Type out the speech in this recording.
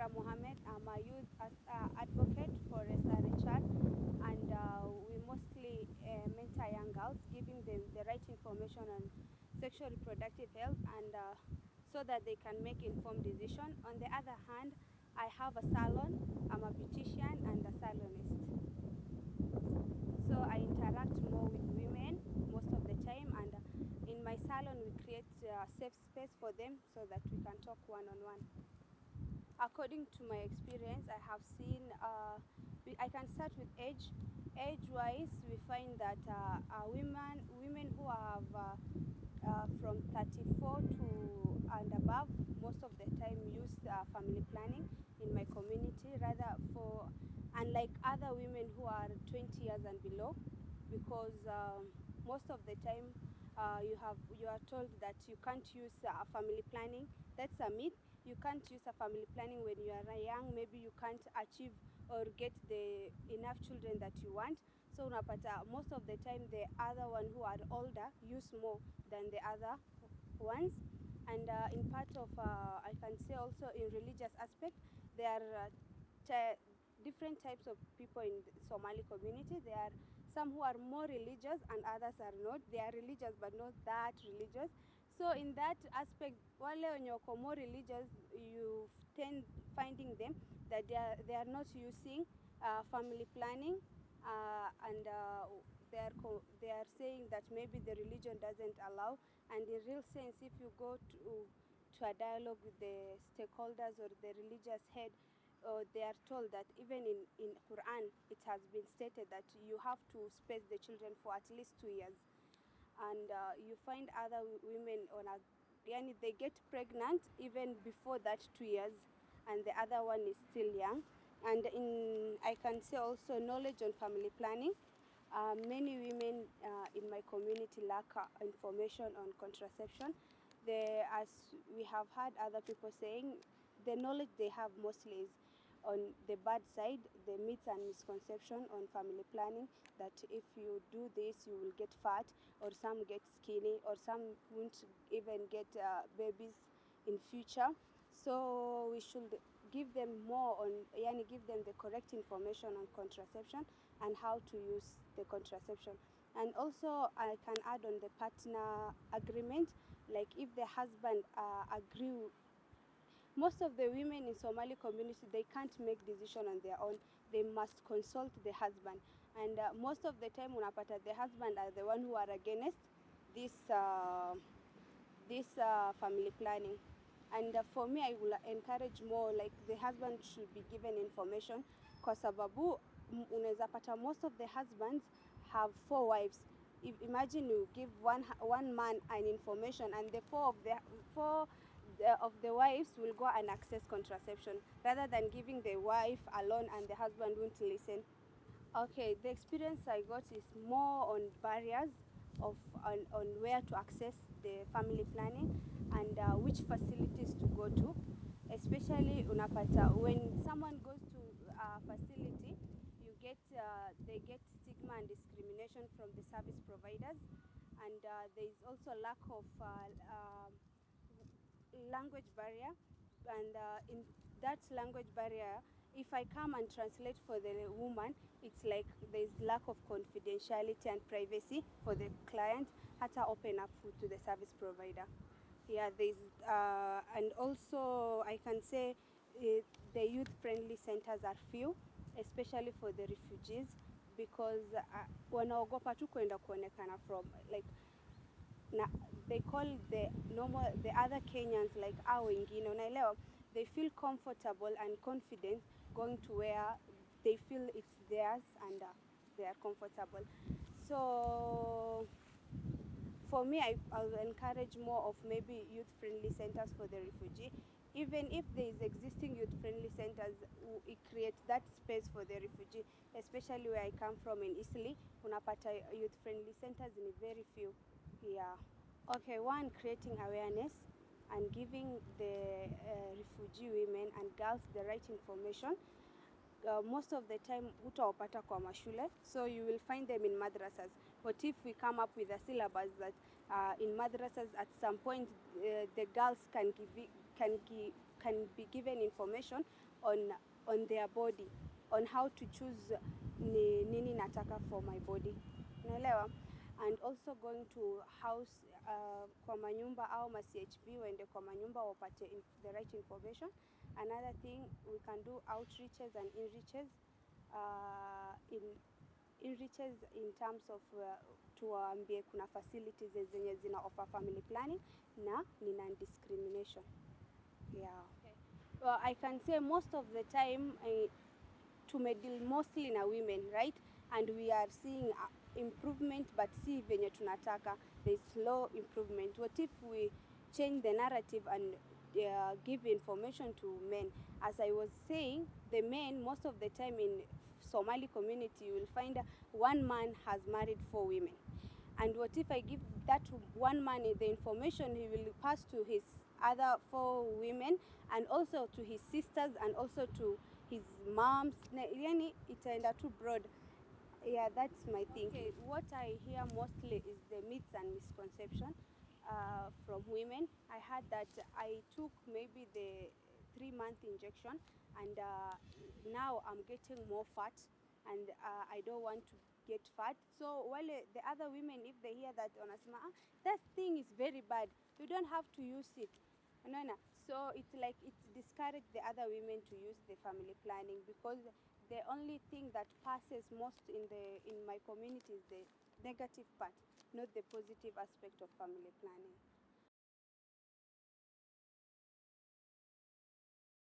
Ifrah Mohammed. I'm a youth advocate for Richard, and we mostly mentor young girls, giving them the right information on sexual reproductive health, and so that they can make informed decision. On the other hand, I have a salon. I'm a beautician and a salonist. So I interact more with women most of the time, and in my salon we create a safe space for them so that we can talk one-on-one. According to my experience, I have seen, I can start with age. Age-wise, we find that women who have from 34 to and above, most of the time use family planning in my community, rather for, unlike other women who are 20 years and below, because most of the time you are told that you can't use family planning. That's a myth. You can't use a family planning when you are young. Maybe you can't achieve or get the enough children that you want. So unapata most of the time the other one who are older use more than the other ones. And in part of I can say also in religious aspect, there are different types of people in the Somali community. There are some who are more religious and others are not. They are religious but not that religious. So in that aspect, wale wenye wako more religious, you tend finding them that they are not using family planning, and they are saying that maybe the religion doesn't allow. And in real sense, if you go to a dialogue with the stakeholders or the religious head, they are told that even in Quran it has been stated that you have to space the children for at least 2 years. And you find other women on a, yani they get pregnant even before that 2 years, and the other one is still young. And I can say also knowledge on family planning. Many women in my community lack information on contraception. As we have heard other people saying, the knowledge they have mostly is on the bad side, the myths and misconception on family planning, that if you do this you will get fat, or some get skinny, or some won't even get babies in future. So we should give them more on, yani give them the correct information on contraception and how to use the contraception. And also I can add on the partner agreement, like if the husband agree. Most of the women in Somali community, they can't make decision on their own. They must consult the husband. And most of the time unapata the husband are the one who are against this family planning. And for me, I will encourage more, like the husband should be given information, kwa sababu unaweza pata most of the husbands have 4 wives. Imagine you give one man an information, and the four of the wives will go and access contraception, rather than giving the wife alone and the husband won't listen. Okay, the experience I got is more on barriers of on where to access the family planning, and which facilities to go to. Especially unapata when someone goes to a facility, you get they get stigma and discrimination from the service providers, and there is also lack of language barrier. And in that language barrier, if I come and translate for the woman, it's like there's lack of confidentiality and privacy for the client, hata open up to the service provider. Yeah, there's and also I can say the youth-friendly centers are few, especially for the refugees, because wanaogopa tu kwenda kuonekana from, like, they call the other Kenyans like wengine, unaelewa, they feel comfortable and confident going to where they feel it's theirs, and they are comfortable. So for me, I'll encourage more of maybe youth-friendly centers for the refugee. Even if there is existing youth-friendly centers, it creates that space for the refugee, especially where I come from in Eastleigh. Unapata youth-friendly centers in very few. Yeah. Okay, one, creating awareness and giving the refugee women and girls the right information. Most of the time hutawapata kwa mashule, so you will find them in madrasas. But if we come up with a syllabus that in madrasas at some point the girls can be given information on their body, on how to choose nini nataka for my body, unaelewa. And also going to house, kwa manyumba au ma CHV waende kwa manyumba wapate the right information. Another thing, we can do outreaches and inreaches, in terms of tuwaambie kuna facilities zenye zina offer family planning na ni non-discrimination. Yeah. Okay. Well, I can say most of the time tumedeal mostly na women, right? And we are seeing improvement, but si venye tunataka. There's slow improvement. What if we change the narrative and give information to men? As I was saying, the men, most of the time in Somali community, you will find one man has married 4 women. And what if I give that one man the information, he will pass to his other 4 women, and also to his sisters, and also to his moms. Yani itaenda too broad. Yeah, that's my thinking. Okay, what I hear mostly is the myths and misconception from women. I heard that I took maybe the 3-month injection, and now I'm getting more fat, and I don't want to get fat. So while the other women, if they hear that, wanasema, that thing is very bad, you don't have to use it. Unaona? So it's like it's discouraged the other women to use the family planning, because the only thing that passes most in my community is the negative part, not the positive aspect of family planning.